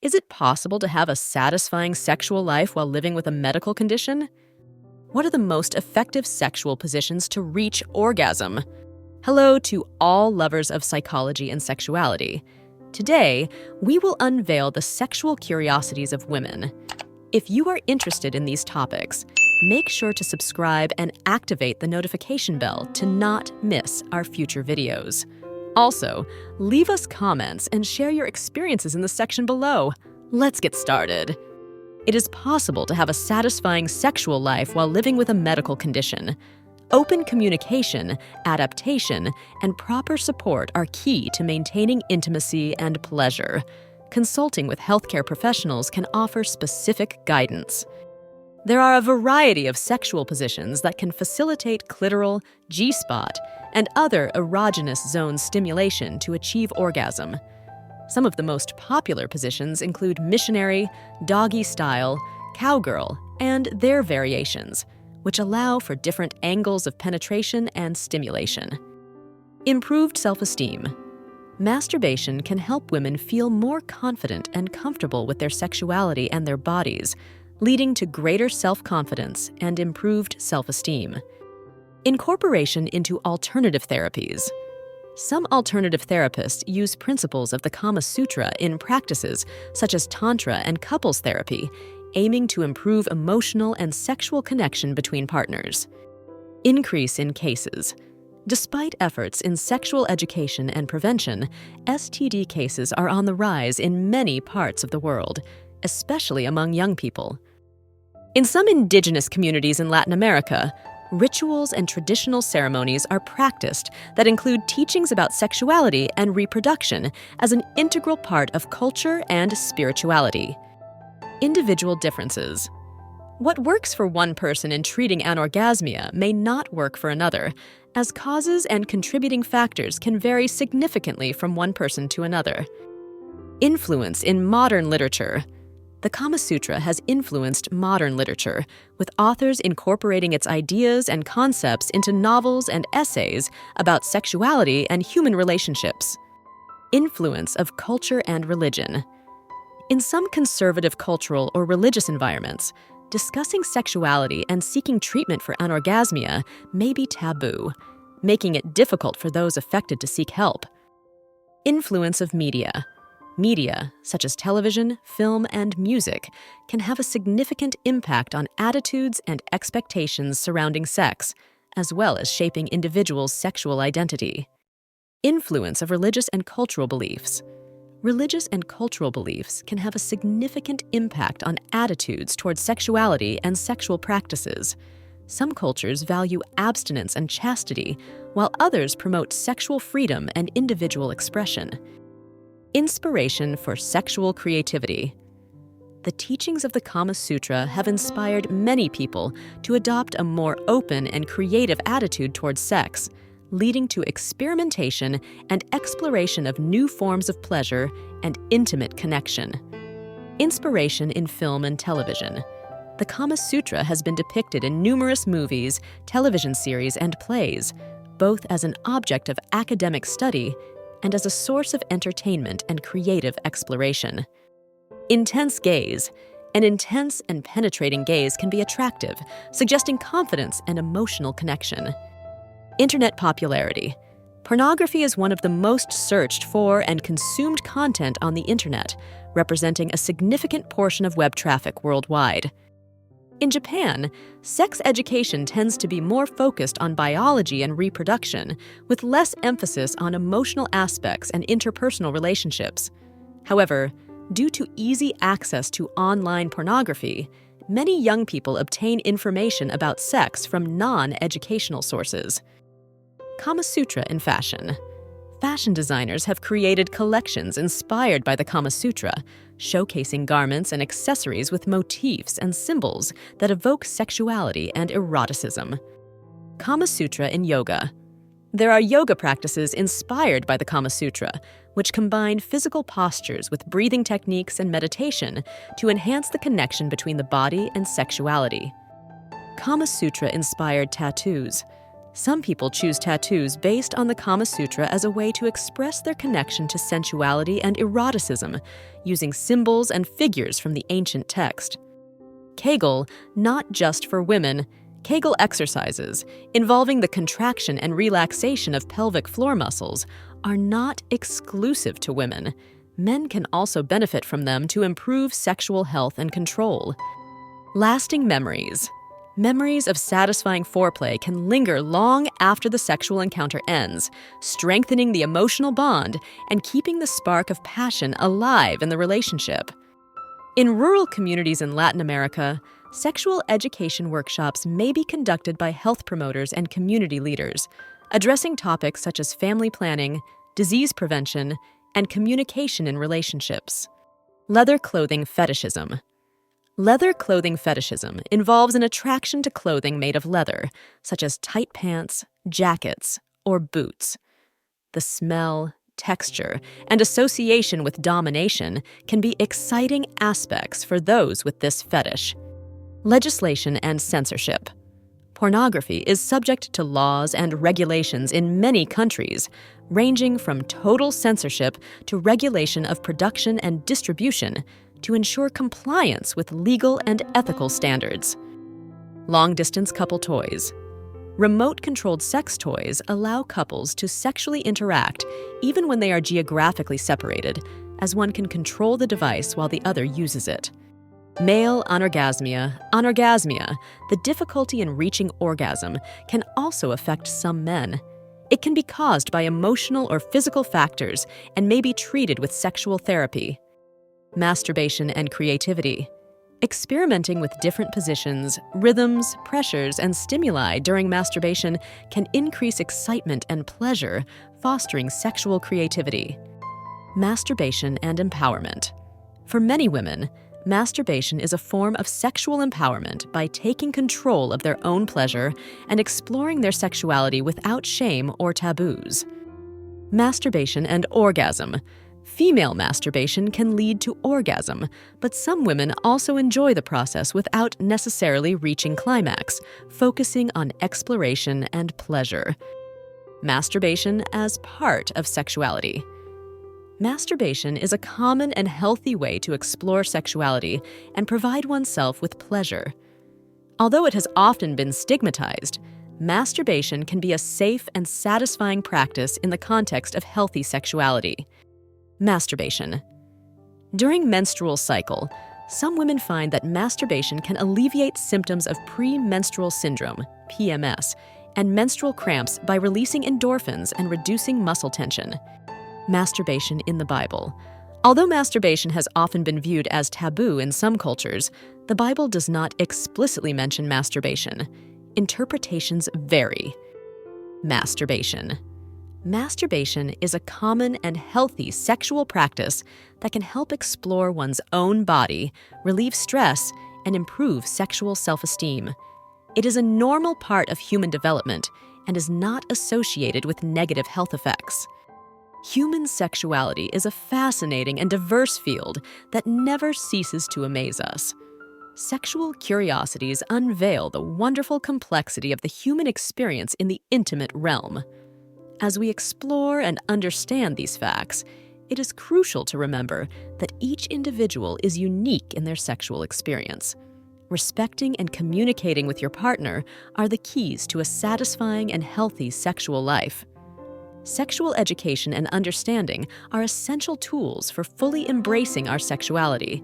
Is it possible to have a satisfying sexual life while living with a medical condition? What are the most effective sexual positions to reach orgasm? Hello to all lovers of psychology and sexuality. Today, we will unveil the sexual curiosities of women. If you are interested in these topics, make sure to subscribe and activate the notification bell to not miss our future videos. Also, leave us comments and share your experiences in the section below. Let's get started. It is possible to have a satisfying sexual life while living with a medical condition. Open communication, adaptation, and proper support are key to maintaining intimacy and pleasure. Consulting with healthcare professionals can offer specific guidance. There are a variety of sexual positions that can facilitate clitoral, G-spot, and other erogenous zone stimulation to achieve orgasm. Some of the most popular positions include missionary, doggy style, cowgirl, and their variations, which allow for different angles of penetration and stimulation. Improved self-esteem. Masturbation can help women feel more confident and comfortable with their sexuality and their bodies, leading to greater self-confidence and improved self-esteem. Incorporation into alternative therapies. Some alternative therapists use principles of the Kama Sutra in practices such as Tantra and couples therapy, aiming to improve emotional and sexual connection between partners. Increase in cases. Despite efforts in sexual education and prevention, STD cases are on the rise in many parts of the world, especially among young people. In some indigenous communities in Latin America, rituals and traditional ceremonies are practiced that include teachings about sexuality and reproduction as an integral part of culture and spirituality. Individual differences. What works for one person in treating anorgasmia may not work for another, as causes and contributing factors can vary significantly from one person to another. Influence in modern literature. The Kama Sutra has influenced modern literature, with authors incorporating its ideas and concepts into novels and essays about sexuality and human relationships. Influence of culture and religion. In some conservative cultural or religious environments, discussing sexuality and seeking treatment for anorgasmia may be taboo, making it difficult for those affected to seek help. Influence of media. Media, such as television, film, and music, can have a significant impact on attitudes and expectations surrounding sex, as well as shaping individuals' sexual identity. Influence of religious and cultural beliefs. Religious and cultural beliefs can have a significant impact on attitudes towards sexuality and sexual practices. Some cultures value abstinence and chastity, while others promote sexual freedom and individual expression. Inspiration for sexual creativity. The teachings of the Kama Sutra have inspired many people to adopt a more open and creative attitude towards sex, leading to experimentation and exploration of new forms of pleasure and intimate connection. Inspiration in film and television. The Kama Sutra has been depicted in numerous movies, television series, and plays, both as an object of academic study and as a source of entertainment and creative exploration. Intense gaze. An intense and penetrating gaze can be attractive, suggesting confidence and emotional connection. Internet popularity. Pornography is one of the most searched for and consumed content on the internet, representing a significant portion of web traffic worldwide. In Japan, sex education tends to be more focused on biology and reproduction, with less emphasis on emotional aspects and interpersonal relationships. However, due to easy access to online pornography, many young people obtain information about sex from non-educational sources. Kama Sutra in fashion. Fashion designers have created collections inspired by the Kama Sutra, showcasing garments and accessories with motifs and symbols that evoke sexuality and eroticism. Kama Sutra in yoga. There are yoga practices inspired by the Kama Sutra, which combine physical postures with breathing techniques and meditation to enhance the connection between the body and sexuality. Kama Sutra-inspired tattoos. Some people choose tattoos based on the Kama Sutra as a way to express their connection to sensuality and eroticism, using symbols and figures from the ancient text. Kegel, not just for women. Kegel exercises, involving the contraction and relaxation of pelvic floor muscles, are not exclusive to women. Men can also benefit from them to improve sexual health and control. Lasting memories. Memories of satisfying foreplay can linger long after the sexual encounter ends, strengthening the emotional bond and keeping the spark of passion alive in the relationship. In rural communities in Latin America, sexual education workshops may be conducted by health promoters and community leaders, addressing topics such as family planning, disease prevention, and communication in relationships. Leather clothing fetishism. Leather clothing fetishism involves an attraction to clothing made of leather, such as tight pants, jackets, or boots. The smell, texture, and association with domination can be exciting aspects for those with this fetish. Legislation and censorship. Pornography is subject to laws and regulations in many countries, ranging from total censorship to regulation of production and distribution to ensure compliance with legal and ethical standards. Long-distance couple toys. Remote-controlled sex toys allow couples to sexually interact even when they are geographically separated, as one can control the device while the other uses it. Male anorgasmia. Anorgasmia, the difficulty in reaching orgasm, can also affect some men. It can be caused by emotional or physical factors and may be treated with sexual therapy. Masturbation and creativity. Experimenting with different positions, rhythms, pressures, and stimuli during masturbation can increase excitement and pleasure, fostering sexual creativity. Masturbation and empowerment. For many women, masturbation is a form of sexual empowerment by taking control of their own pleasure and exploring their sexuality without shame or taboos. Masturbation and orgasm. Female masturbation can lead to orgasm, but some women also enjoy the process without necessarily reaching climax, focusing on exploration and pleasure. Masturbation as part of sexuality. Masturbation is a common and healthy way to explore sexuality and provide oneself with pleasure. Although it has often been stigmatized, masturbation can be a safe and satisfying practice in the context of healthy sexuality. Masturbation. During menstrual cycle, some women find that masturbation can alleviate symptoms of premenstrual syndrome, PMS, and menstrual cramps by releasing endorphins and reducing muscle tension. Masturbation in the Bible. Although masturbation has often been viewed as taboo in some cultures, the Bible does not explicitly mention masturbation. Interpretations vary. Masturbation. Masturbation is a common and healthy sexual practice that can help explore one's own body, relieve stress, and improve sexual self-esteem. It is a normal part of human development and is not associated with negative health effects. Human sexuality is a fascinating and diverse field that never ceases to amaze us. Sexual curiosities unveil the wonderful complexity of the human experience in the intimate realm. As we explore and understand these facts, it is crucial to remember that each individual is unique in their sexual experience. Respecting and communicating with your partner are the keys to a satisfying and healthy sexual life. Sexual education and understanding are essential tools for fully embracing our sexuality.